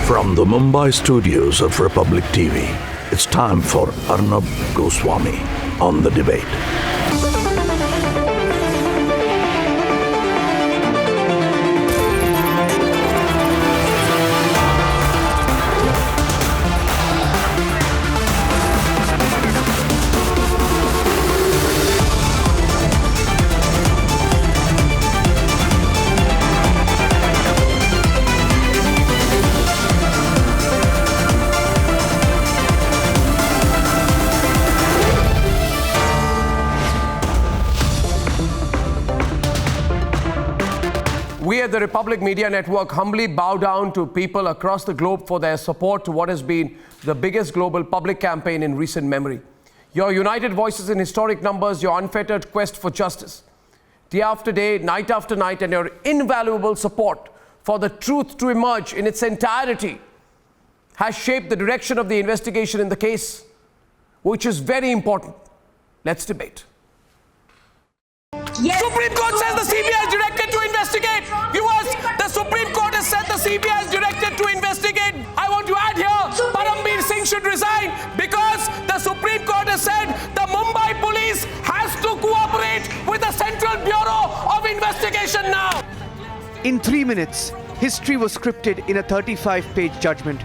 From the Mumbai studios of Republic TV, it's time for Arnab Goswami on The Debate. We at the Republic Media Network humbly bow down to people across the globe for their support to what has been the biggest global public campaign in recent memory. Your united voices in historic numbers, your unfettered quest for justice, day after day, night after night, and your invaluable support for the truth to emerge in its entirety has shaped the direction of the investigation in the case, which is very important. Let's debate. Yes. Supreme Court says the CBI is directed to investigate. Viewers, the Supreme Court has said the CBI is directed to investigate. I want to add here, Parambir Singh should resign because the Supreme Court has said the Mumbai police has to cooperate with the Central Bureau of Investigation now. In 3 minutes, history was scripted in a 35-page judgment.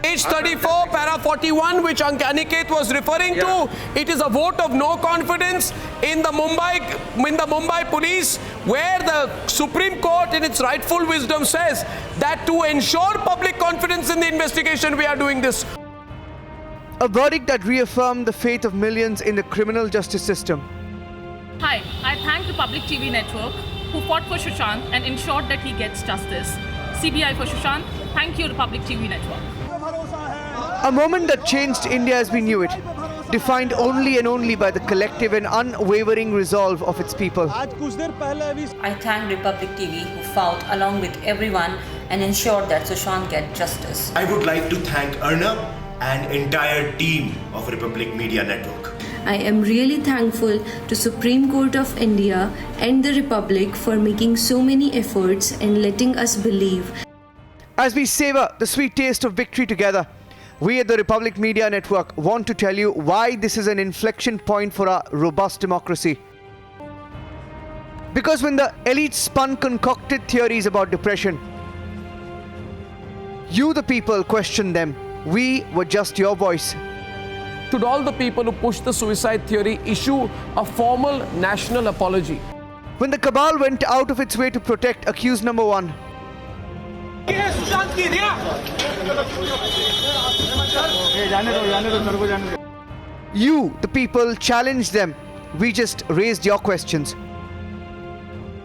Page 34, para 41, which Aniket was referring to, it is a vote of no confidence in the Mumbai police, where the Supreme Court in its rightful wisdom says that to ensure public confidence in the investigation, we are doing this. A verdict that reaffirmed the faith of millions in the criminal justice system. Hi, I thank Republic TV Network who fought for Sushant and ensured that he gets justice. CBI for Sushant, thank you Republic TV Network. A moment that changed India as we knew it, defined only and only by the collective and unwavering resolve of its people. I thank Republic TV who fought along with everyone and ensured that Sushant gets justice. I would like to thank Arnab and entire team of Republic Media Network. I am really thankful to Supreme Court of India and the Republic for making so many efforts and letting us believe. As we savor the sweet taste of victory together, we at the Republic Media Network want to tell you why this is an inflection point for our robust democracy. Because when the elite spun concocted theories about depression, you the people questioned them. We were just your voice. Should all the people who push the suicide theory issue a formal national apology? When the cabal went out of its way to protect accused number one, you, the people, challenged them. We just raised your questions.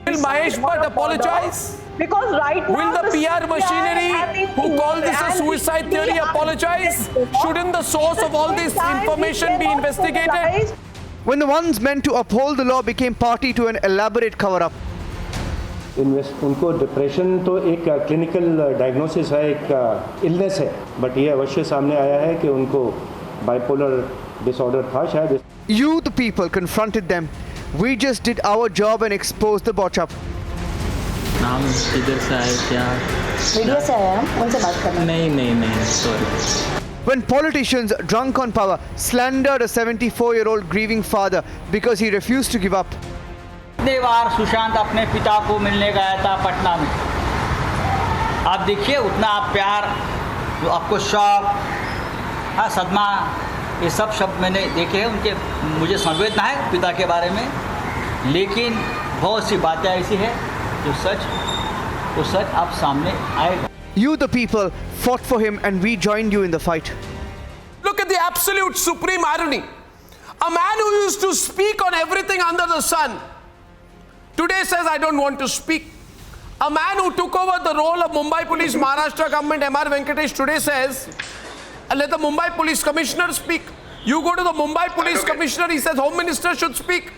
Will Mahesh Bhatt apologize? Because right now Will the PR machinery having who call this a and suicide theory we apologize? Shouldn't the source of all this information be investigated? When the ones meant to uphold the law became party to an elaborate cover-up, उनको depression तो एक clinical diagnosis है, एक illness है, but ये अवश्य सामने आया है कि उनको बाइपोलर डिसऑर्डर था शायद. You, the people, confronted them. We just did our job and exposed the botch-up. नाम किधर से आया क्या? मीडिया से आया हम उनसे बात करना. नहीं sorry. When politicians drunk on power slandered a 74-year-old grieving father because he refused to give up. कितने बार सुशांत अपने पिता को मिलने गया था पटना में. आप देखिए उतना आप प्यार, जो आपको शौक, सदमा, ये सब शब्द मैंने देखे हैं उनके. मुझे संवेदना है पिता के बारे में, लेकिन बहुत सी बातें ऐसी है जो सच आप सामने आएगा. You, the people, fought for him and we joined you in the fight. Look at the absolute supreme irony. A man who used to speak on everything under the sun today says, I don't want to speak. A man who took over the role of Mumbai Police, Maharashtra government, M.R. Venkatesh, today says, let the Mumbai Police Commissioner speak. You go to the Mumbai Police Commissioner, he says Home Minister should speak.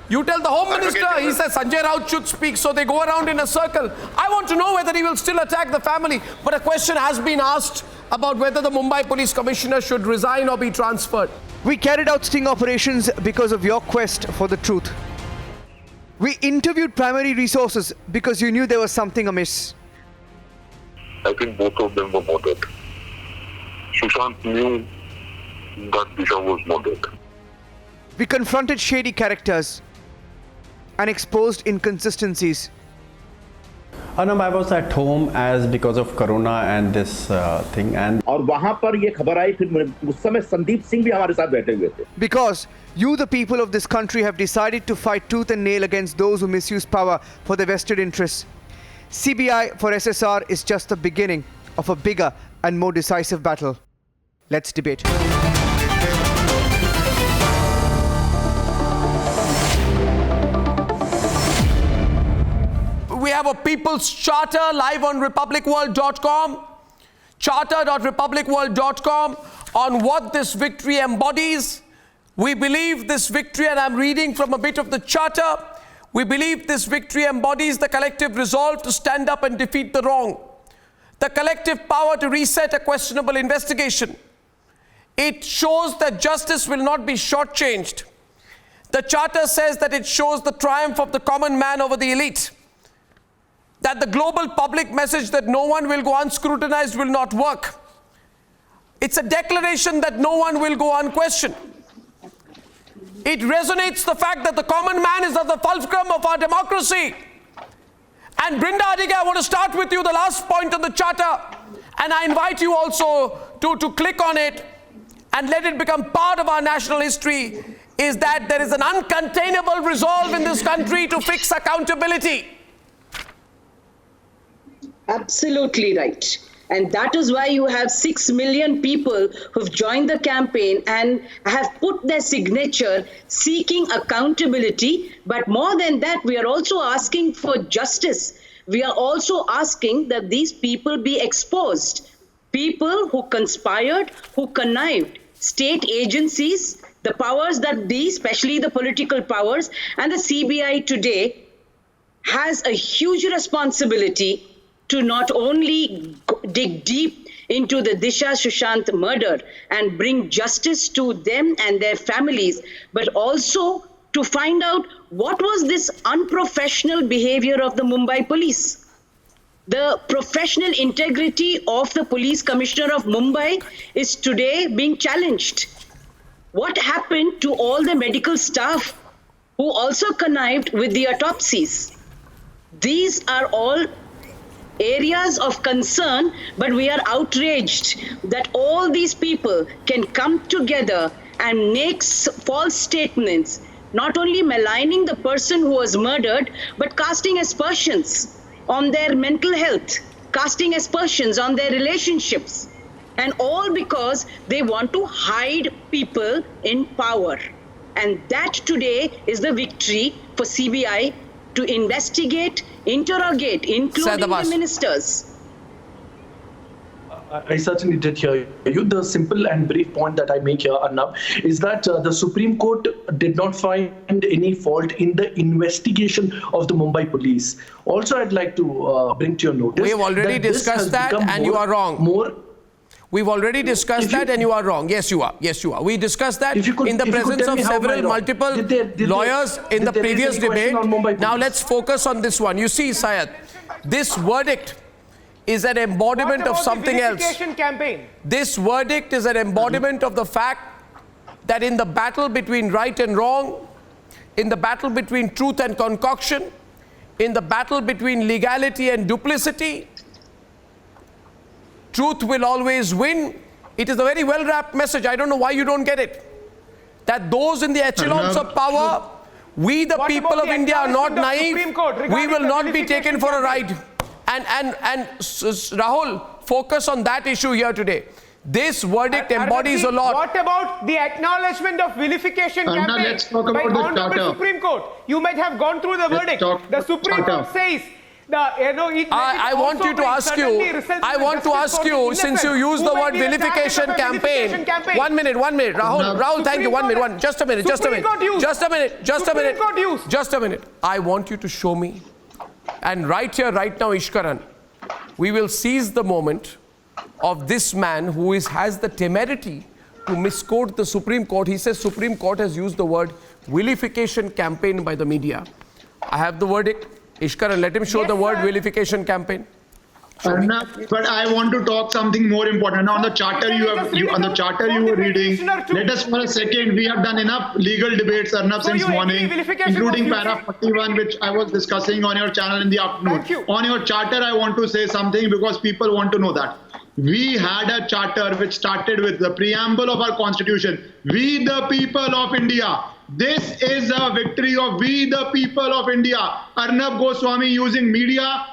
You tell the Home Minister, he says Sanjay Raut should speak. So they go around in a circle. I want to know whether he will still attack the family. But a question has been asked about whether the Mumbai Police Commissioner should resign or be transferred. We carried out sting operations because of your quest for the truth. We interviewed primary resources because you knew there was something amiss. I think both of them were murdered. Sushant knew that Disha was murdered. We confronted shady characters and exposed inconsistencies. Arnab, I was at home as because of Corona and this thing, and और वहाँ पर ये खबर आई, फिर उस समय संदीप सिंह भी हमारे साथ बैठे हुए थे. Because you, the people of this country, have decided to fight tooth and nail against those who misuse power for their vested interests. CBI for SSR is just the beginning of a bigger and more decisive battle. Let's debate. We have a People's Charter live on republicworld.com, charter.republicworld.com, on what this victory embodies. We believe this victory, and I'm reading from a bit of the charter, we believe this victory embodies the collective resolve to stand up and defeat the wrong, the collective power to reset a questionable investigation. It shows that justice will not be shortchanged. The charter says that it shows the triumph of the common man over the elite, that the global public message that no one will go unscrutinized will not work. It's a declaration that no one will go unquestioned. It resonates the fact that the common man is at the fulcrum of our democracy. And Brinda Adige, I want to start with you, the last point of the charter, and I invite you also to click on it and let it become part of our national history, is that there is an uncontainable resolve in this country to fix accountability. Absolutely right. And that is why you have 6 million people who've joined the campaign and have put their signature seeking accountability. But more than that, we are also asking for justice. We are also asking that these people be exposed. People who conspired, who connived, state agencies, the powers that be, especially the political powers, and the CBI today has a huge responsibility to not only dig deep into the Disha Sushant murder and bring justice to them and their families, but also to find out what was this unprofessional behavior of the Mumbai police. The professional integrity of the police commissioner of Mumbai is today being challenged. What happened to all the medical staff who also connived with the autopsies? These are all areas of concern, but we are outraged that all these people can come together and make false statements, not only maligning the person who was murdered, but casting aspersions on their mental health, casting aspersions on their relationships, and all because they want to hide people in power. And that today is the victory for CBI to investigate, interrogate, including the ministers. I certainly did hear you. The simple and brief point that I make here, Arnab, is that the Supreme Court did not find any fault in the investigation of the Mumbai police. Also, I'd like to bring to your notice. We have already discussed that, and you are wrong. We've already discussed that, and you are wrong. Yes, you are. Yes, you are. We discussed that in the presence of several multiple lawyers in the previous debate. Now let's focus on this one. You see, Syed, this verdict is an embodiment of something else. This verdict is an embodiment of the fact that in the battle between right and wrong, in the battle between truth and concoction, in the battle between legality and duplicity, truth will always win. It is a very well-wrapped message. I don't know why you don't get it. That those in the echelons of power, we the people of India are not naive. We will not be taken for a ride. And Rahul, focus on that issue here today. This verdict embodies a lot. What about the acknowledgement of vilification campaign let's talk about by the Honorable charter. Supreme Court? You might have gone through the verdict. The Supreme Court says I want you to ask you, since you use the word vilification campaign. 1 minute, Rahul, thank you, 1 minute, just a minute. I want you to show me, and right here, right now, Ishkaran, we will seize the moment of this man who has the temerity to misquote the Supreme Court. He says Supreme Court has used the word vilification campaign by the media. I have the verdict. Ishkaran, let him show the word vilification campaign. But I want to talk something more important. Now, on the charter you were reading. Let us for a second. We have done enough legal debates, Arnab, since morning, including para 41, which I was discussing on your channel in the afternoon. On your charter, I want to say something because people want to know that. We had a charter which started with the preamble of our constitution. We the people of India. This is a victory of we the people of India. Arnab Goswami using media,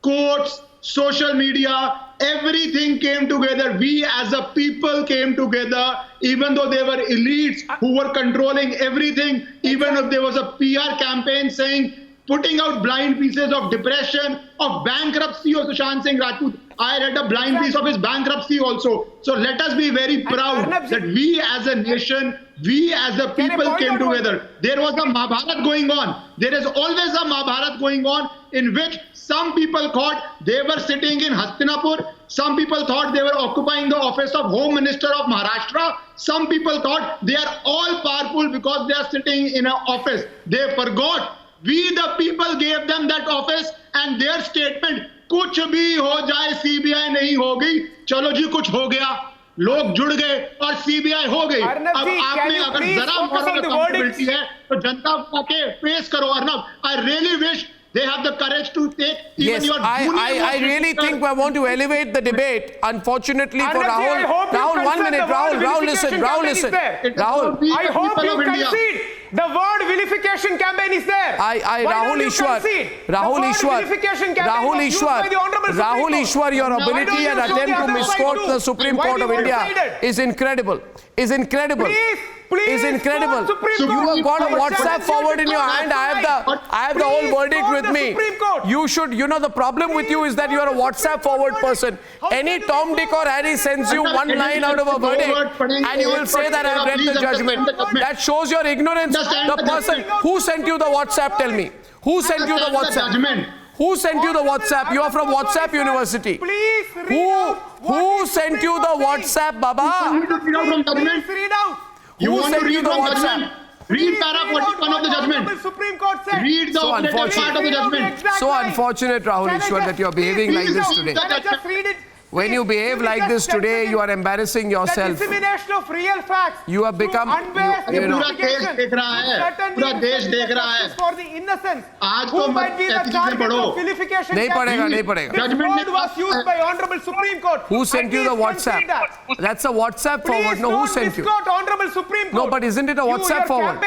courts, social media, everything came together. We as a people came together, even though they were elites who were controlling everything, even if there was a PR campaign saying, putting out blind pieces of depression, of bankruptcy of Sushant Singh Rajput. I read a blind piece of his bankruptcy also. So let us be very proud that we as a nation, we as a people came together. There was a Mahabharat going on. There is always a Mahabharat going on in which some people thought they were sitting in Hastinapur. Some people thought they were occupying the office of Home Minister of Maharashtra. Some people thought they are all powerful because they are sitting in an office. They forgot. We the people gave them that office and their statement, कुछ भी हो जाए CBI नहीं होगी, चलो जी कुछ हो गया, लोग जुड़ गए और सीबीआई हो गई। अब आप में अगर जरा मोरल अकाउंटेबिलिटी है तो जनता के फेस करो। Arnab, I really wish they have the courage to take even your I really think I want to elevate the debate. Unfortunately for Rahul, 1 minute, Rahul, listen. Rahul, I hope you concede. The word vilification campaign is there. Rahul Ishwar, your ability and attempt to misquote the Supreme Court of India is incredible. Is incredible. Please, You have got a WhatsApp forward in your hand. I have the whole verdict with me. You should, the problem with you is that you are a WhatsApp forward person. Any Tom, Dick or Harry sends you one line out of a verdict and you will say that I have read the judgment. That shows your ignorance. The person who sent you the WhatsApp, tell me. Who sent you the WhatsApp? Who sent you the WhatsApp? You are from WhatsApp University. Who sent you the WhatsApp, Baba? Please read out. You want to read the WhatsApp? Read para 41 of the judgment. Supreme Court said. Read the part of the judgment. So unfortunate, Rahul Ishwar, that you are behaving like this today. Can I just read it? When you behave like this today, you are embarrassing yourself. The dissemination of real facts. You have become, पूरा देश देख रहा है. पूरा देश देख रहा है. For the innocence. आज तो मत target of vilification. नहीं पड़ेगा. This word was used by Honorable Supreme Court. Who sent you the WhatsApp? That's a WhatsApp forward. No, who sent you? Honorable Supreme Court. No, but isn't it a WhatsApp forward?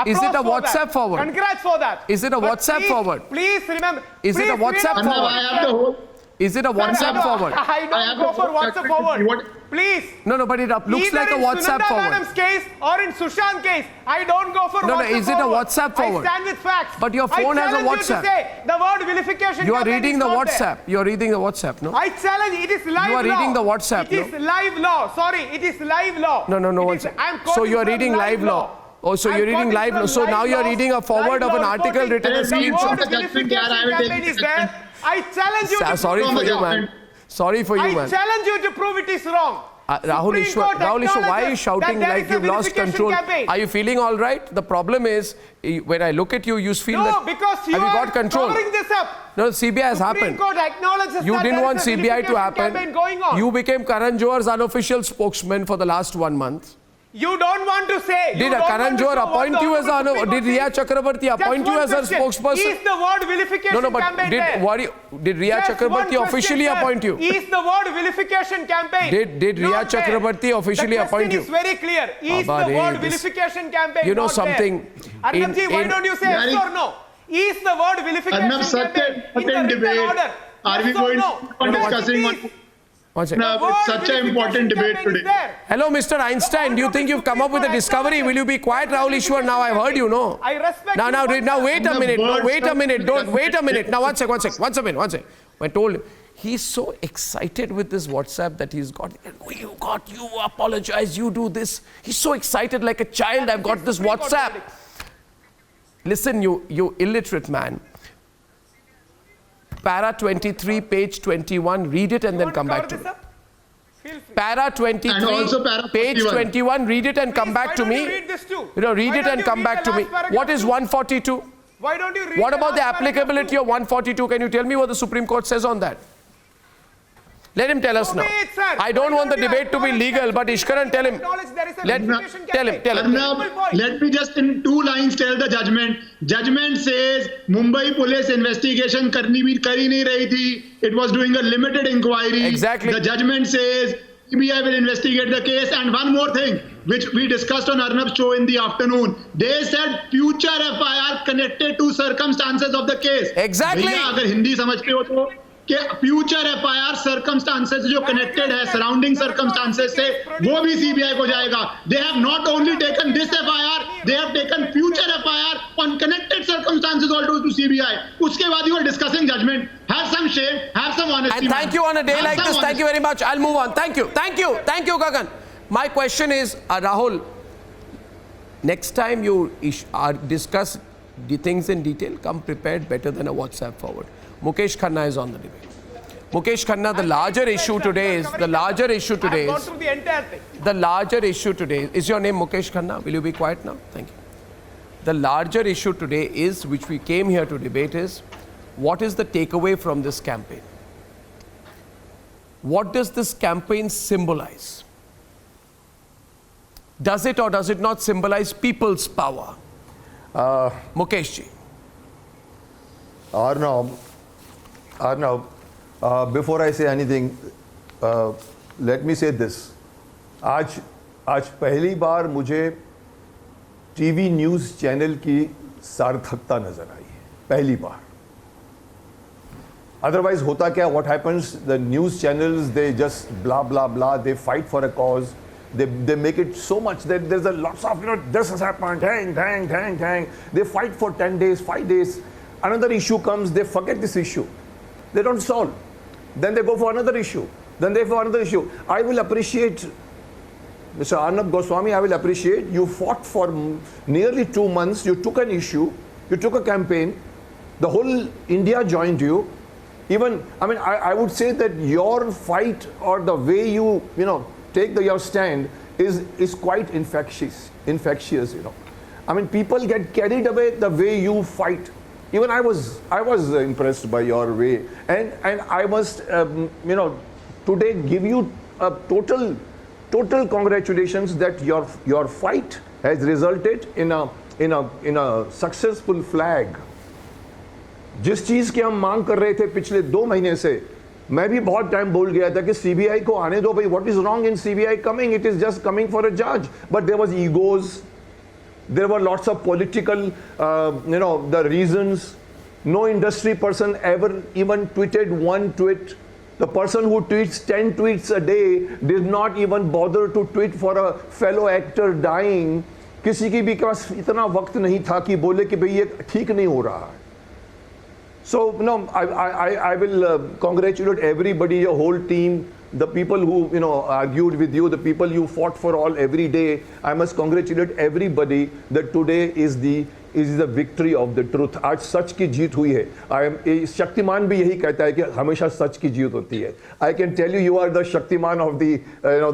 Is it a WhatsApp forward? Congrats for that. Is it a WhatsApp forward? Please remember. Is it a WhatsApp forward? Is it a WhatsApp forward? I don't go for WhatsApp forward. Please. No, but it looks like a WhatsApp forward. Either in Sunanda Madam's case or in Sushant case, I don't go for WhatsApp forward. No, is it a WhatsApp forward? I stand with facts. But your phone has a WhatsApp. I challenge you to say the word vilification. You are reading the WhatsApp. You are reading the WhatsApp, no? I challenge. It is live law. You are reading the WhatsApp, It is live law. Sorry, it is live law. No. So you are reading live law. Oh, so you're reading live law. So now you are reading a forward of an article written as screenshot. I challenge you to Sorry for you, man. Sorry for you, man. I challenge you to prove it is wrong. Rahul Ishwar, why are you shouting like you've lost control? Are you feeling all right? The problem is, when I look at you, you feel that because you have you got control? Covering this up. No, CBI has happened. You didn't want CBI to happen. You became Karan Johar's unofficial spokesman for the last 1 month. You don't want to say. Did Karan Johar appoint you as did Riya Chakrabarti appoint you as her spokesperson? Is the word vilification campaign did Riya Chakrabarti officially appoint you? Is the word vilification campaign? Did Riya Chakrabarti officially appoint you? The question is very clear. Is the word vilification campaign? You know something? Arnabji, why don't you say yes or no? Is the word vilification campaign in the written order? Are we going to discussing one? It's such an important debate today. Hello, Mr. Einstein. Do you think you've come up with a discovery? Will you be quiet, Rahul Ishwar? Now I've heard you, no? I respect Now, wait a minute. No, wait a minute. Don't wait a minute. Now, one second. I told him. He's so excited with this WhatsApp that he's got. You apologize. You do this. He's so excited like a child. I've got this WhatsApp. Listen, you illiterate man. Para 23, page 21, read it and then come back to me. Para 23, page 21, read it and come back to me. Read this too. Read it and come back to me. What is 142? Why don't you read What about the applicability of 142? Can you tell me what the Supreme Court says on that? Let him tell us now. I don't want the debate to be legal, but Ishkaran, tell him. Tell him. Arnab, let me just in 2 lines tell the judgment. Judgment says Mumbai police investigation kari nahi rahi thi. It was doing a limited inquiry. Exactly. The judgment says CBI will investigate the case. And one more thing, which we discussed on Arnab's show in the afternoon. They said future FIR connected to circumstances of the case. Exactly. भैया अगर हिंदी समझते हो तो कि future FIR circumstances जो connected है surrounding circumstances से वो भी सीबीआई को जाएगा. They have not only taken this FIR, they have taken future FIR on connected circumstances also to CBI. उसके बाद you are discussing judgment. Have some shame, have some honesty. And thank you on a day like this. Thank you very much. I'll move on. Thank you, Gagan. My question is, Rahul, next time you discuss the things in detail, come prepared better than a WhatsApp forward. Mukesh Khanna is on the debate. Mukesh Khanna, the larger issue today is, is your name Mukesh Khanna? Will you be quiet now? Thank you. The larger issue today is, which we came here to debate, is what is the takeaway from this campaign? What does this campaign symbolize? Does it or does it not symbolize people's power? Mukesh ji. Arnab, before I say anything, let me say this. आज पहली बार मुझे TV news channel की सार्थकता नजर आई है, पहली बार. Otherwise होता क्या? What happens? The news channels, they just blah blah blah. They fight for a cause. They make it so much that there's a lots of, this has happened, dang. They fight for 10 days, 5 days. Another issue comes, they forget this issue. They don't solve. Then they go for another issue. I will appreciate, Mr. Arnab Goswami, I will appreciate you fought for nearly 2 months. You took an issue, you took a campaign. The whole India joined you. Even, I would say that your fight or the way you take your stand is quite infectious. People get carried away the way you fight. Even I was impressed by your way, and I must today give you a total congratulations that your fight has resulted in a successful flag. जिस चीज की हम मांग कर रहे थे पिछले 2 महीने से, मैं भी बहुत टाइम बोल गया था कि सीबीआई को आने दो भाई. What is wrong in CBI coming? It is just coming for a जज. But there was egos, there were lots of political the reasons. No industry person ever even tweeted one tweet. The person who tweets 10 tweets a day did not even bother to tweet for a fellow actor dying. किसी की भी पास इतना वक्त नहीं था कि बोले कि भाई ये ठीक नहीं हो रहा. So I will congratulate everybody, your whole team, the people who argued with you, the people you fought for all every day. I must congratulate everybody that today is the victory of the truth. आज सच की जीत हुई है. शक्तिमान भी यही कहता है कि हमेशा सच की जीत होती है. I can tell you are the Shaktimaan of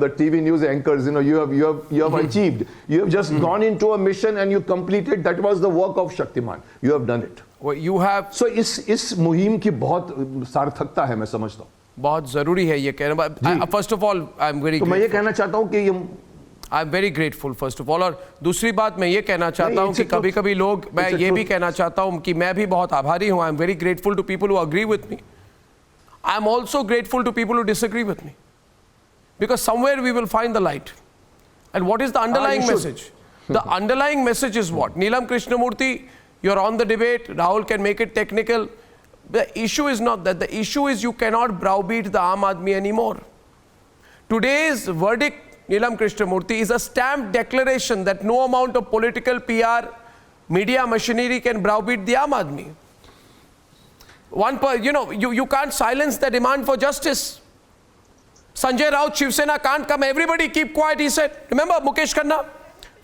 the TV news anchors. You have achieved. You have just gone into a mission and you completed. That was the work of Shaktimaan. You have done it. You have. So इस मुहिम की बहुत सार्थकता है, मैं समझता हूँ. बहुत जरूरी है ये कहना. First of all I am very, तो मैं ये कहना चाहता हूँ कि आई am very grateful first of all. और दूसरी बात मैं ये कहना चाहता हूँ कि कभी कभी लोग, मैं ये भी कहना चाहता हूँ कि मैं भी बहुत आभारी हूँ. I am very grateful to people who agree with me. I am also grateful to people who disagree with me, because somewhere we will find the light. And what is the underlying message? The underlying message is what? Neelam Krishnamurthy, you're on the debate. Rahul can make it technical. The issue is not that. The issue is you cannot browbeat the Aam Aadmi anymore. Today's verdict, Neelam Krishnamurthy, is a stamped declaration that no amount of political PR, media machinery can browbeat the Aam Aadmi. You can't silence the demand for justice. Sanjay Raut, Shiv Sena can't come. Everybody keep quiet, he said. Remember Mukesh Khanna?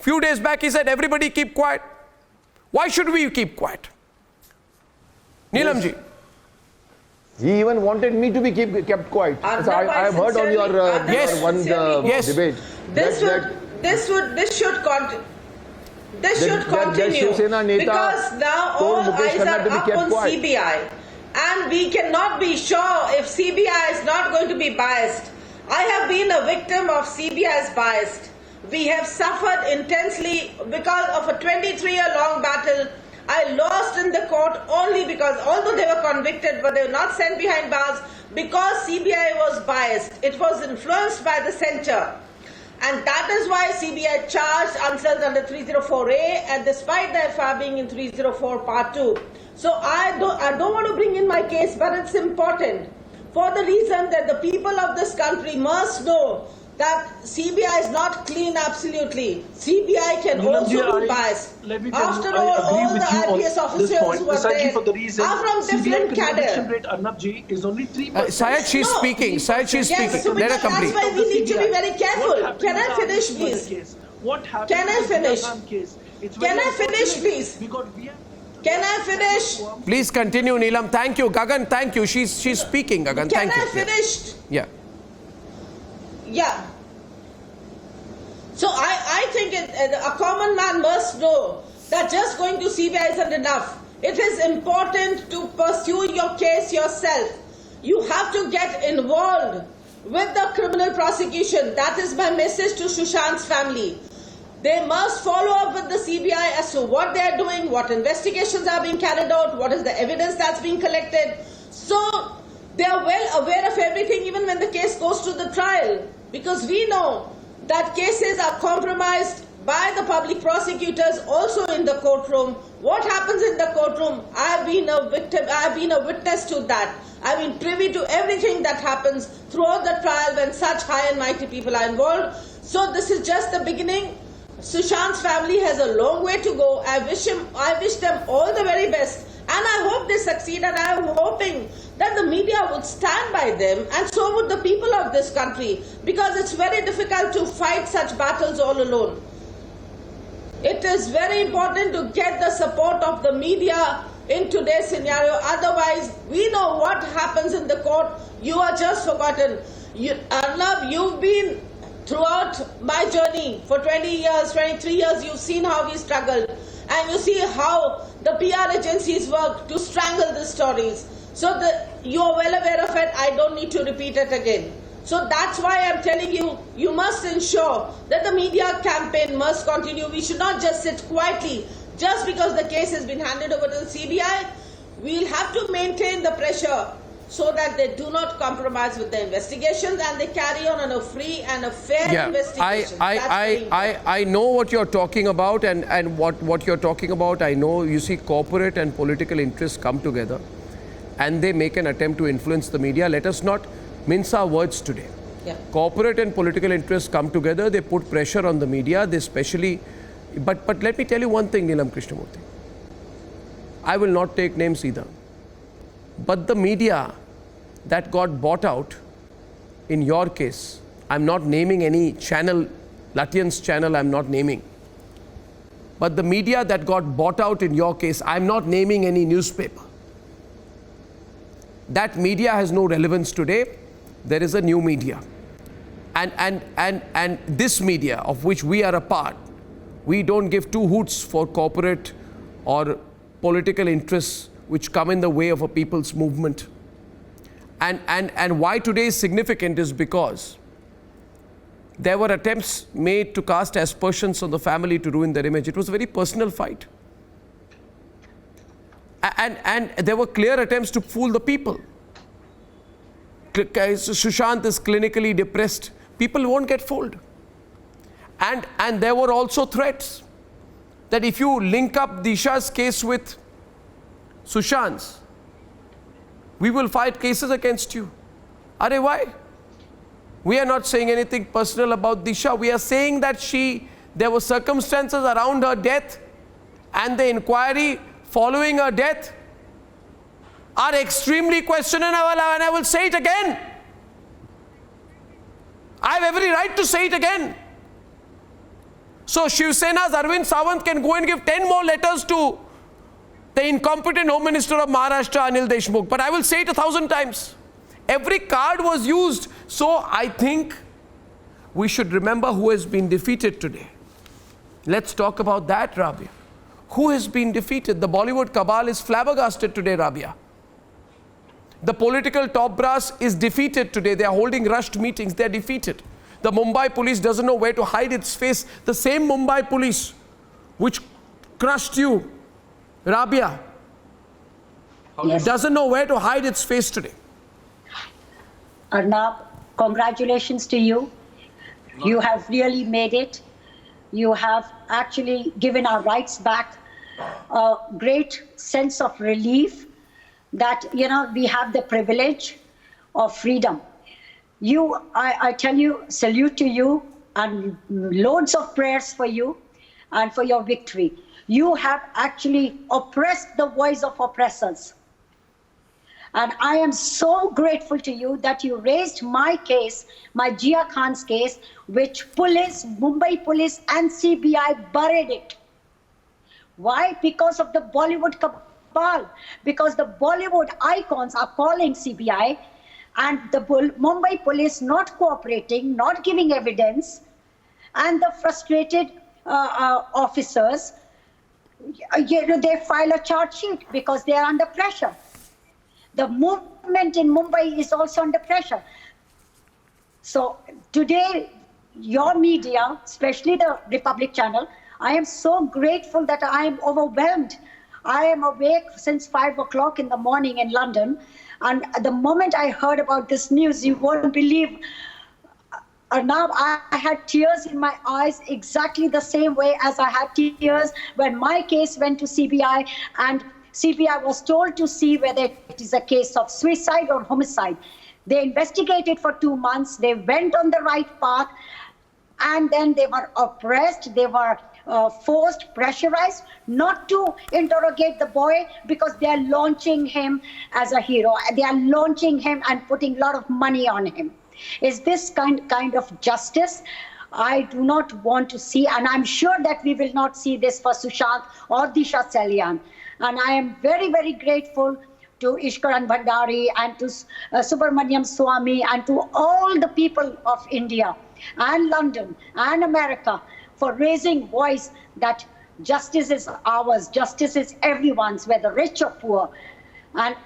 Few days back he said, everybody keep quiet. Why should we keep quiet? Neelam ji. He even wanted me to be kept quiet. I've heard on your debate. This should continue. Because now all eyes are up on CBI. and we cannot be sure if CBI is not going to be biased. I have been a victim of CBI's bias. We have suffered intensely because of a 23-year-long battle. I lost in the court only because, although they were convicted, but they were not sent behind bars because CBI was biased. It was influenced by the center. And that is why CBI charged Ansals under 304A, and despite the FR being in 304 Part 2. So I don't want to bring in my case, but it's important for the reason that the people of this country must know that CBI is not clean absolutely. CBI can also be biased. After all the IPS officers who are there are from different cadre. Arnab ji is only 3%. Syed, she's speaking. Syed, she's speaking. So Let her complete. that's why we need to be very careful. Can I finish, please? What happened? Can I finish? Can I finish, please? Because we have... Can I finish? Please continue, Neelam. Thank you. Gagan, thank you. She's speaking, Gagan. Thank you. Can I finish? Yeah. Yeah. So I think a common man must know that just going to CBI isn't enough. It is important to pursue your case yourself. You have to get involved with the criminal prosecution. That is my message to Sushant's family. They must follow up with the CBI as to what they are doing, what investigations are being carried out, what is the evidence that's being collected. So they are well aware of everything even when the case goes to the trial. Because we know that cases are compromised by the public prosecutors also in the courtroom. What happens in the courtroom? I've been a victim, I've been a witness to that. I've been privy to everything that happens throughout the trial when such high and mighty people are involved. So this is just the beginning. Sushant's family has a long way to go. I wish them all the very best. And I hope they succeed, and I am hoping that the media would stand by them, and so would the people of this country, because it's very difficult to fight such battles all alone. It is very important to get the support of the media in today's scenario. Otherwise, we know what happens in the court. You are just forgotten. Arnab, you've been throughout my journey for 20 years, 23 years, you've seen how we struggled. And you see how the PR agencies work to strangle the stories. So you are well aware of it. I don't need to repeat it again. So that's why I'm telling you, you must ensure that the media campaign must continue. We should not just sit quietly just because the case has been handed over to the CBI. We'll have to maintain the pressure so that they do not compromise with the investigations and they carry on a free and a fair investigation. I know what you're talking about, and what you're talking about, I know. You see, corporate and political interests come together and they make an attempt to influence the media. Let us not mince our words today. Yeah. Corporate and political interests come together, they put pressure on the media, they especially... But let me tell you one thing, Neelam Krishnamurthy. I will not take names either. But the media that got bought out, in your case, I'm not naming any channel, Lutyens channel I'm not naming. But the media that got bought out in your case, I'm not naming any newspaper. That media has no relevance today. There is a new media. And this media, of which we are a part, we don't give two hoots for corporate or political interests which come in the way of a people's movement. And why today is significant is because there were attempts made to cast aspersions on the family to ruin their image. It was a very personal fight. And there were clear attempts to fool the people. Sushant is clinically depressed. People won't get fooled. And there were also threats that if you link up Disha's case with Sushant's, we will fight cases against you. Are why? We are not saying anything personal about Disha. We are saying that there were circumstances around her death and the inquiry following her death are extremely questionable, and I will say it again. I have every right to say it again. So Shiv Sena's Arvind Sawant can go and give 10 more letters to the incompetent Home Minister of Maharashtra, Anil Deshmukh. But I will say it 1,000 times. Every card was used. So I think we should remember who has been defeated today. Let's talk about that, Rabia. Who has been defeated? The Bollywood cabal is flabbergasted today, Rabia. The political top brass is defeated today. They are holding rushed meetings. They are defeated. The Mumbai police doesn't know where to hide its face. The same Mumbai police which crushed you, Rabia, doesn't know where to hide its face today. Arnab, congratulations to you. You have really made it. You have actually given our rights back. A great sense of relief that, we have the privilege of freedom. I tell you, salute to you and loads of prayers for you and for your victory. You have actually oppressed the voice of oppressors. And I am so grateful to you that you raised my case, my Jia Khan's case, which police, Mumbai police and CBI buried it. Why? Because of the Bollywood cabal. Because the Bollywood icons are calling CBI and the Mumbai police not cooperating, not giving evidence, and the frustrated officers, they file a charge sheet because they are under pressure. The movement in Mumbai is also under pressure. So today, your media, especially the Republic Channel, I am so grateful that I am overwhelmed. I am awake since 5 o'clock in the morning in London. And the moment I heard about this news, you won't believe, Arnab, I had tears in my eyes exactly the same way as I had tears when my case went to CBI and CBI was told to see whether it is a case of suicide or homicide. They investigated for 2 months. They went on the right path, and then they were oppressed. They were forced, pressurized not to interrogate the boy because they are launching him as a hero. They are launching him and putting a lot of money on him. Is this kind of justice? I do not want to see, and I'm sure that we will not see this for Sushant or Disha Salian. And I am very, very grateful to Ishkaran Bhandari and to Subramaniam Swamy and to all the people of India and London and America for raising voice that justice is ours, justice is everyone's, whether rich or poor. And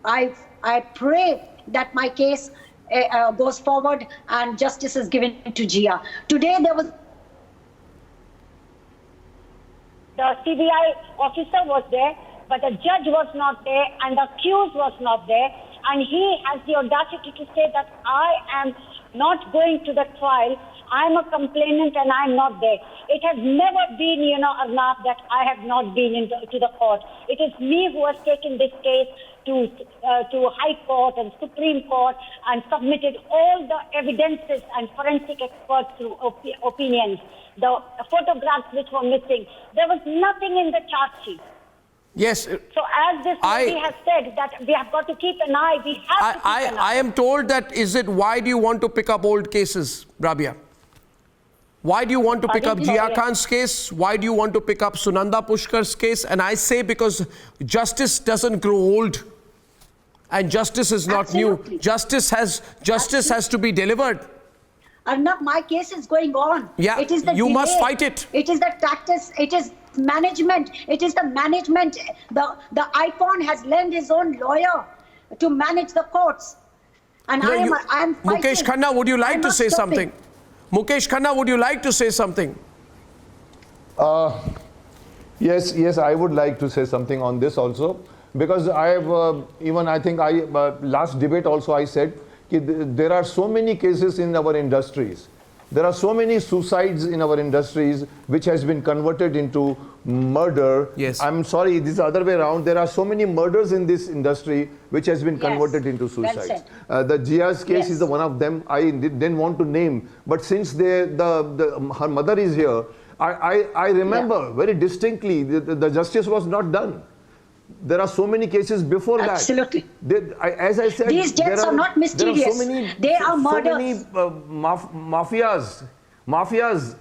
I pray that my case goes forward and justice is given to Jia. Today there was the CBI officer was there, but the judge was not there and the accused was not there. And he has the audacity to say that I am not going to the trial. I'm a complainant and I'm not there. It has never been, Arnab, that I have not been to the court. It is me who has taken this case to High Court and Supreme Court and submitted all the evidences and forensic experts through opinions. The photographs which were missing, there was nothing in the charge sheet. Yes. So as this lady has said that we have got to keep an eye, we have to keep an eye. I am told that why do you want to pick up old cases, Rabia? Why do you want to pick up Jia Khan's case? Why do you want to pick up Sunanda Pushkar's case? And I say because justice doesn't grow old. And justice is not new. Justice has to be delivered. Arnab, my case is going on. Yeah, it is the you delay. must fight it. It is the tactics. It is management. It is the management. The icon has lent his own lawyer to manage the courts. And I am fighting. Mukesh Khanna, would you like to say something? Mukesh Khanna, would you like to say something? Yes, I would like to say something on this also. Because I have, last debate also I said, there are so many cases in our industries. There are so many suicides in our industries which has been converted into murder. Yes. I'm sorry, this is the other way around. There are so many murders in this industry which has been converted into suicides. The Jia's case is one of them. I didn't want to name, but since her mother is here, I remember very distinctly the justice was not done. There are so many cases before that. Absolutely. As I said, these deaths are not mysterious. They are murders. So many mafias.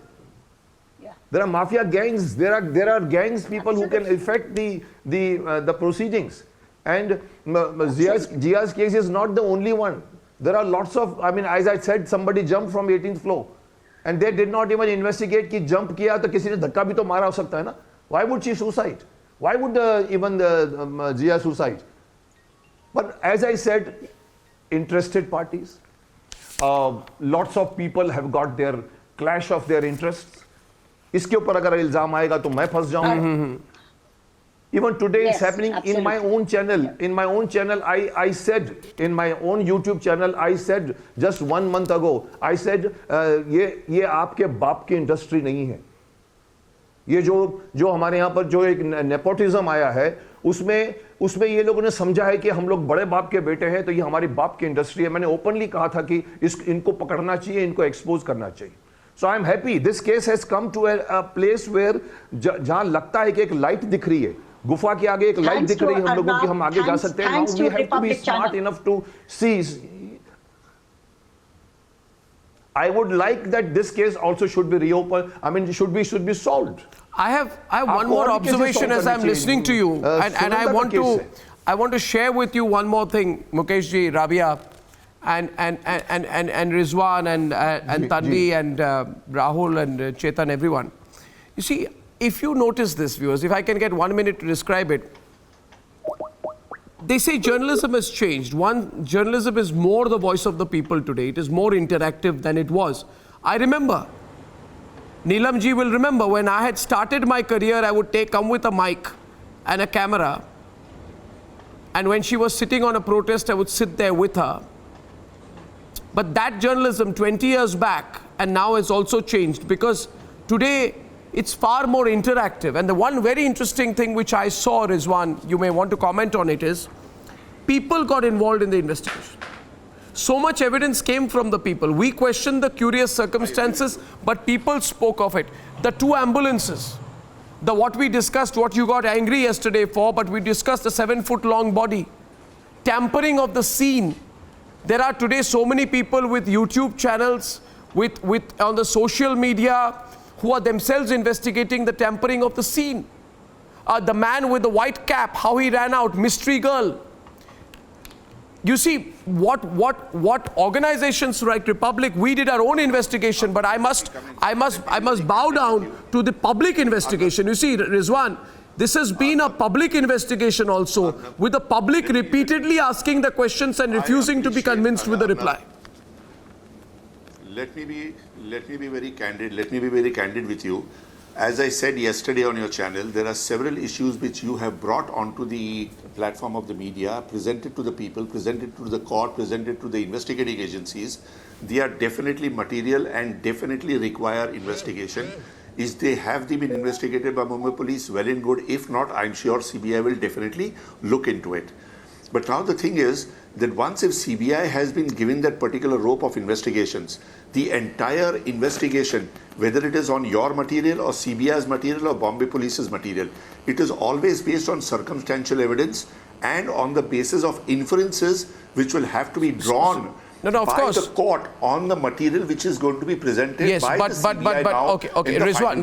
Yeah. There are mafia gangs. There are gangs people who can affect the proceedings. And Jia's case is not the only one. There are lots of. As I said, somebody jumped from 18th floor, and they did not even investigate. कि jump किया तो किसी ने धक्का भी तो मारा हो सकता है ना? Why would she suicide? Why would even Jia suicide? But as I said, interested parties, lots of people have got their clash of their interests. इसके ऊपर अगर इल्जाम आएगा तो मैं फंस जाऊंगा. Even today it's happening in my own channel. In my own channel, I said, in my own YouTube channel, I said just 1 month ago, I said, ये आपके बाप की इंडस्ट्री नहीं है. ये जो हमारे यहाँ पर जो एक नेपोटिज्म आया है, उसमें ये लोगों ने समझा है कि हम लोग बड़े बाप के बेटे हैं, तो ये हमारी बाप की इंडस्ट्री है. मैंने ओपनली कहा था कि इनको पकड़ना चाहिए, इनको एक्सपोज करना चाहिए. So I'm happy. This case has come to a place where जहाँ लगता है कि एक लाइट दिख रही है, गुफा के आगे एक लाइट दिख रही है हम लोगों की, हम आगे जा सकते हैं. Now we have to be smart enough to see. I would like that this case also should be reopened. I mean, should be solved. I have one more observation as I'm listening to you, and I want to share with you one more thing, Mukesh ji, Rabia, and Rizwan and Tanvi and Rahul and Chetan, everyone. You see, if you notice this, viewers, if I can get 1 minute to describe it, they say journalism has changed. Journalism is more the voice of the people today. It is more interactive than it was. I remember, Neelam ji will remember, when I had started my career, I would come with a mic and a camera. And when she was sitting on a protest, I would sit there with her. But that journalism 20 years back and now has also changed, because today it's far more interactive. And the one very interesting thing which I saw, Rizwan, you may want to comment on it, is people got involved in the investigation. So much evidence came from the people. We questioned the curious circumstances, but people spoke of it. The 2 ambulances, what we discussed, what you got angry yesterday for, but we discussed the 7-foot-long body. Tampering of the scene. There are today so many people with YouTube channels, on the social media, who are themselves investigating the tampering of the scene. The man with the white cap, how he ran out, mystery girl. You see, what organizations like Republic, we did our own investigation, but I must bow down to the public investigation. You see, Rizwan, this has been a public investigation also, with the public repeatedly asking the questions and refusing to be convinced with the reply. Let me be very candid. Let me be very candid with you. As I said yesterday on your channel, there are several issues which you have brought onto the platform of the media, presented to the people, presented to the court, presented to the investigating agencies. They are definitely material and definitely require investigation. Have they been investigated by Mumbai Police? Well and good. If not, I'm sure CBI will definitely look into it. But now the thing is that once if CBI has been given that particular rope of investigations, the entire investigation, whether it is on your material or CBI's material or Bombay Police's material, it is always based on circumstantial evidence and on the basis of inferences which will have to be drawn by the court on the material which is going to be presented by the CBI now. Okay, Rizwan,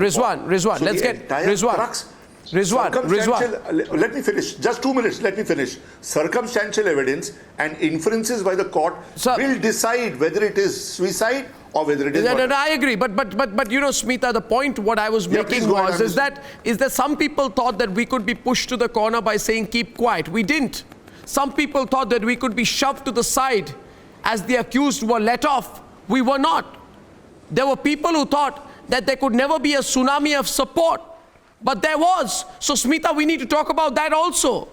let's get Rizwan. Let me finish. Just 2 minutes. Let me finish. Circumstantial evidence and inferences by the court will decide whether it is suicide or whether it is murder. No, I agree. But you know, Smita, the point what I was making was is that some people thought that we could be pushed to the corner by saying keep quiet. We didn't. Some people thought that we could be shoved to the side as the accused were let off. We were not. There were people who thought that there could never be a tsunami of support. But there was. So, Smita, we need to talk about that also.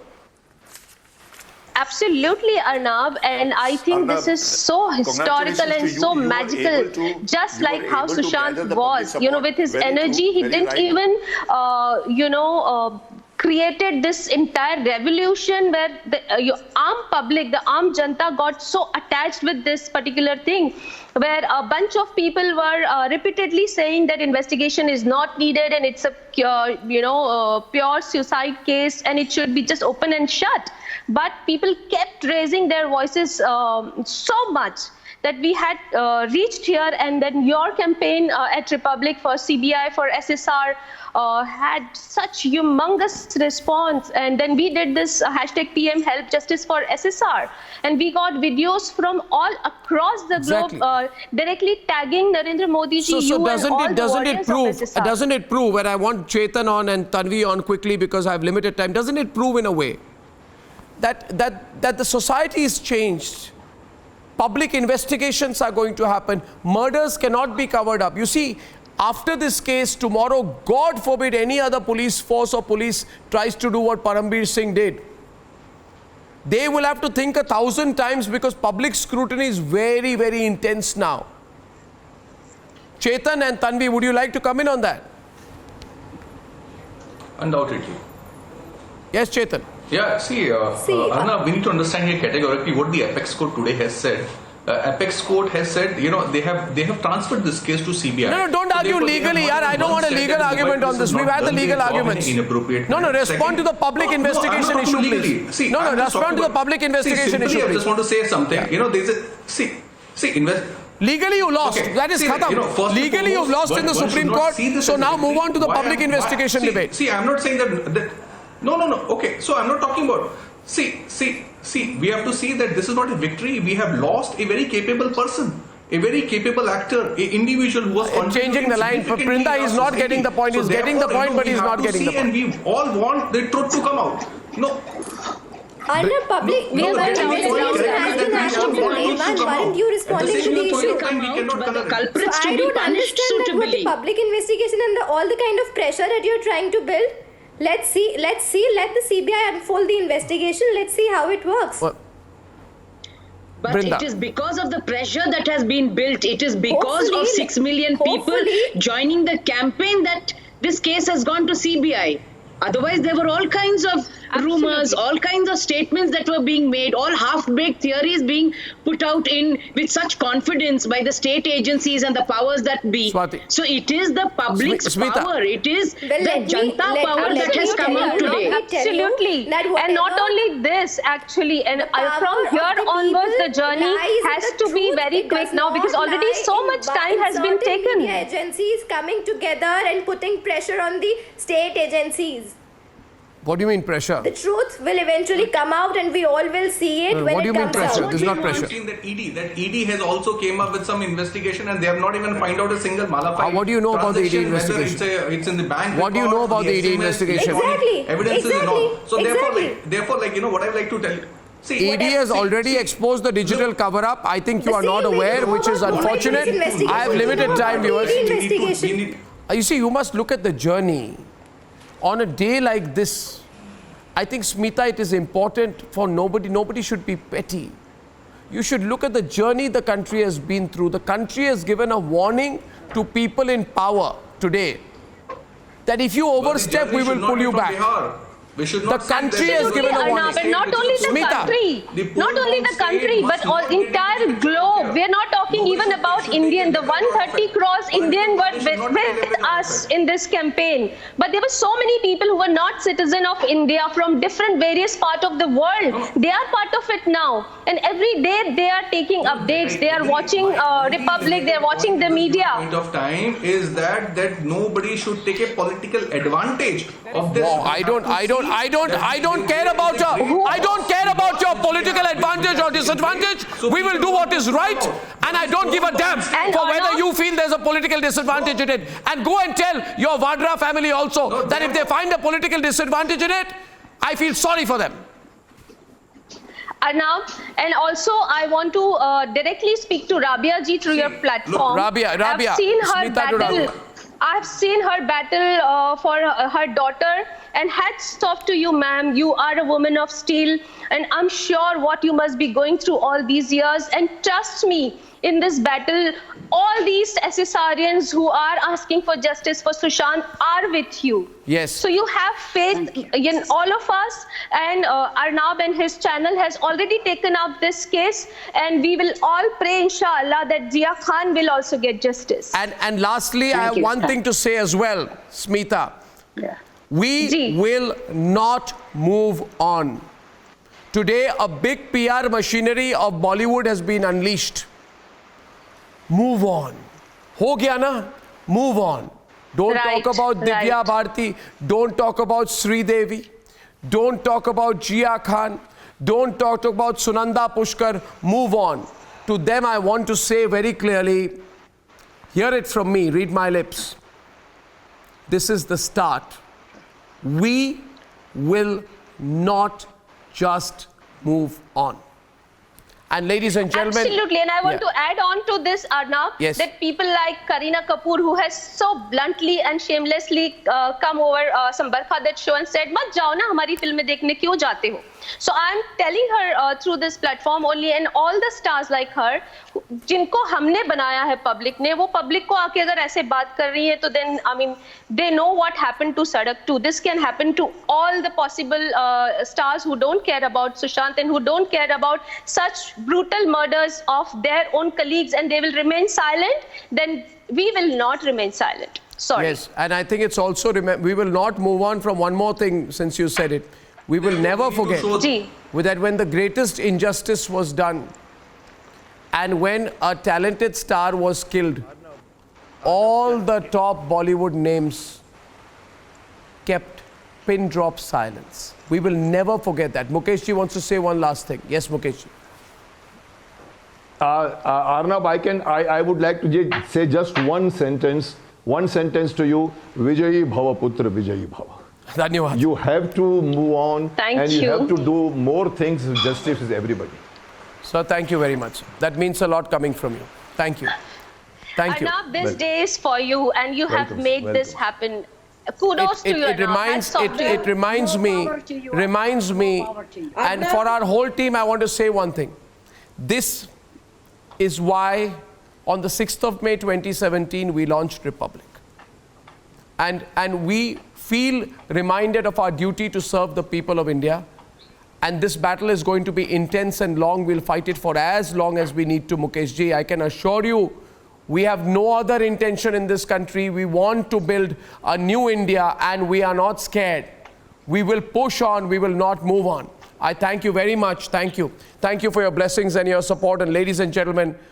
Absolutely, Arnab. And I think this is so historical and so magical. Just like how Sushant was, you know, with his energy, he didn't even, created this entire revolution where the public, the armed janta got so attached with this particular thing, where a bunch of people were repeatedly saying that investigation is not needed and it's a pure suicide case and it should be just open and shut. But people kept raising their voices so much that we had reached here, and then your campaign at Republic for CBI, for SSR had such humongous response. And then we did this hashtag PM Help Justice for SSR. And we got videos from all across the globe directly tagging Narendra Modi ji, doesn't it prove, and I want Chetan on and Tanvi on quickly because I have limited time, doesn't it prove in a way that the society is changed. Public investigations are going to happen. Murders cannot be covered up. You see, after this case, tomorrow, God forbid any other police force or police tries to do what Parambir Singh did. They will have to think 1,000 times because public scrutiny is very, very intense now. Chetan and Tanvi, would you like to come in on that? Undoubtedly. Yes, Chetan. Yeah, Arnab, we need to understand here categorically what the Apex Court today has said. Apex Court has said, they have transferred this case to CBI. No, don't argue legally. I don't want a legal argument on this. We've had the legal arguments. No, respond to the public investigation issue, please. Respond to the public investigation issue, please. I just want to say something. Legally you lost. Okay. That is khatam. Legally you've lost in the Supreme Court. So now move on to the public investigation debate. I'm not saying that. No. Okay, so I'm not talking about. See, we have to see that this is not a victory. We have lost a very capable person, a very capable actor, an individual who was changing the line. For Prinda, he's not getting the point. He's getting the point, but he's not getting the point. And we all want the truth to come out. No. Under public investigation has been happening for day one. Why aren't you responding to the issue? The culprits to be punished suitably. The public investigation and all the kind of pressure that you're trying to build. Let's see. Let the CBI unfold the investigation. Let's see how it works. But Brinda. It is because of the pressure that has been built. It is because of 6 million people joining the campaign that this case has gone to CBI. Otherwise, there were all kinds of rumors, all kinds of statements that were being made, all half-baked theories being put out in with such confidence by the state agencies and the powers that be. Swati. So it is the public's Smita. power. It is the Janta power that has come out today. Absolutely. And not only this, actually, and from here onwards, the journey has to be very quick now because already so much time has been taken. Media agencies coming together and putting pressure on the state agencies. What do you mean pressure? The truth will eventually come out and we all will see it when it comes out. What do you mean pressure? This is not pressure. I've seen that ED has also came up with some investigation and they have not even find out a single Malafide. What do you know about the ED investigation? It's in the bank. What do you know about the ED investigation? Exactly. Evidences and all. So therefore, what I would like to tell you. See, ED has already exposed the digital cover-up. I think you are not aware, which is unfortunate. I have limited time, viewers. You see, you must look at the journey. On a day like this, I think, Smita, it is important for nobody should be petty. You should look at the journey the country has been through. The country has given a warning to people in power today that if you overstep, we will pull you back. The country has given a warning. But not only the country, but all entire globe. We are not talking even about Indian. The 130 crores Indian were with us in this campaign. But there were so many people who were not citizen of India from different various parts of the world. They are part of it now. And every day they are taking updates. They are watching Republic. They are watching the media. The point of time is that nobody should take a political advantage of this. I don't care about your political advantage or disadvantage. We will do what is right, and I don't give a damn for whether you feel there's a political disadvantage in it. And go and tell your Vadra family also that if they find a political disadvantage in it, I feel sorry for them. Arnab, and also I want to directly speak to Rabia ji through your platform. Rabia, I've seen her battle. I've seen her battle for her daughter, and hats off to you, ma'am. You are a woman of steel, and I'm sure what you must be going through all these years. And trust me, in this battle, all these SSRians who are asking for justice for Sushant are with you. Yes. So you have faith in all of us, and Arnab and his channel has already taken up this case, and we will all pray, inshallah, that Zia Khan will also get justice. And lastly, I have one thing to say as well, Smita. Yeah. We will not move on. Today, a big PR machinery of Bollywood has been unleashed. Move on. Ho gaya na? Move on. Don't talk about Divya Bharti. Don't talk about Sri Devi. Don't talk about Jia Khan. Don't talk about Sunanda Pushkar. Move on. To them, I want to say very clearly, hear it from me, read my lips. This is the start. We will not just move on. And ladies and gentlemen, absolutely, and I want to add on to this, Arnab, Yes. that people like Kareena Kapoor, who has so bluntly and shamelessly come over some Barkha show and said, "Mat jao na hamari film mein dekhne, kyun jaate ho?" So I'm telling her through this platform only, and all the stars like her, जिनको हमने बनाया है public ने, वो public को आके अगर ऐसे बात कर रही है, तो then I mean they know what happened to Sadak too. This can happen to all the possible stars who don't care about Sushant and who don't care about such brutal murders of their own colleagues, and they will remain silent. Then we will not remain silent. Sorry. Yes, and I think it's also, we will not move on from one more thing since you said it. We will never forget that when the greatest injustice was done and when a talented star was killed, all the top Bollywood names kept pin drop silence. We will never forget that. Mukesh ji wants to say one last thing. Yes, Mukesh ji. Arnab, I would like to say just one sentence to you. Vijayi Bhava Putra Vijayi Bhava. Dhanyawad. You have to move on. Thank you you. have to do more things. Justice is everybody. Sir, thank you very much. That means a lot coming from you. Thank you. Thank you. Arnab, this day is for you, and you have Welcome, made this happen. Kudos to you, It reminds me, and for our whole team, I want to say one thing. This is why on the 6th of May 2017, we launched Republic. And we feel reminded of our duty to serve the people of India. And this battle is going to be intense and long. We'll fight it for as long as we need to, Mukesh ji. I can assure you, we have no other intention in this country. We want to build a new India, and we are not scared. We will push on. We will not move on. I thank you very much. Thank you. Thank you for your blessings and your support. And ladies and gentlemen,